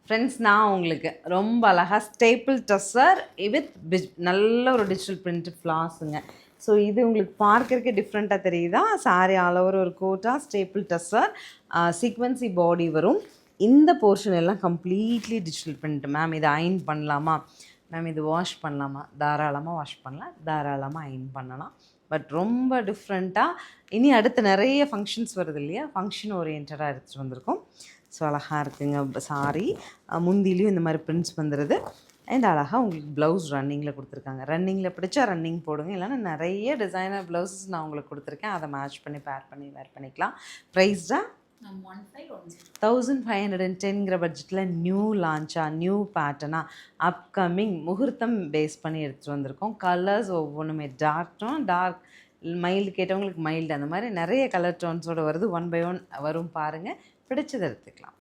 Friends, நான் உங்களுக்கு ரொம்ப அழகாக ஸ்டேப்பிள் டஸ்ஸர் வித் நல்ல ஒரு டிஜிட்டல் பிரிண்ட் ஃப்ளாஸுங்க. ஸோ இது உங்களுக்கு பார்க்கறதுக்கே டிஃப்ரெண்ட்டாக தெரியுதா? சாரி ஆல் ஓவர் ஒரு கோட்டாக ஸ்டேப்பிள் டஸ்ஸர் சீக்வன்சி பாடி வரும். இந்த போர்ஷன் எல்லாம் கம்ப்ளீட்லி டிஜிட்டல் பிரிண்ட். மேம் இதை அயன் பண்ணலாமா? மேம் இது வாஷ் பண்ணலாமா? தாராளமாக வாஷ் பண்ணலாம், தாராளமாக அயன் பண்ணலாம். பட் ரொம்ப டிஃப்ரெண்ட்டாக இனி அடுத்து நிறைய ஃபங்க்ஷன்ஸ் வருது இல்லையா, ஃபங்க்ஷன் ஓரியன்டாக எடுத்துகிட்டு வந்திருக்கோம். ஸோ அழகாக இருக்குங்க சாரி. முந்திலையும் இந்த மாதிரி பிரிண்ட்ஸ் வந்துடுது. அண்ட் அழகாக உங்களுக்கு ப்ளவுஸ் ரன்னிங்கில் கொடுத்துருக்காங்க. ரன்னிங்கில் பிடிச்சா ரன்னிங் போடுங்க, இல்லைன்னா நிறைய டிசைனர் ப்ளவுஸஸ் நான் உங்களுக்கு கொடுத்துருக்கேன். அதை மேட்ச் பண்ணி பேர் பண்ணி வேர் பண்ணிக்கலாம். ப்ரைஸ்டா 1510ங்கிற பட்ஜெட்டில் நியூ லான்ச்சாக, நியூ பேட்டர்னாக, அப்கமிங் முகூர்த்தம் பேஸ் பண்ணி எடுத்துகிட்டு வந்திருக்கோம். கலர்ஸ் ஒவ்வொன்றுமே டார்க் டோன், டார்க் மைல்டு கேட்டவங்களுக்கு மைல்டு, அந்த மாதிரி நிறைய கலர் டோன்ஸோடு வருது. 1 by 1 வரும் பாருங்கள். பிடிச்சதை எடுத்துக்கலாம்.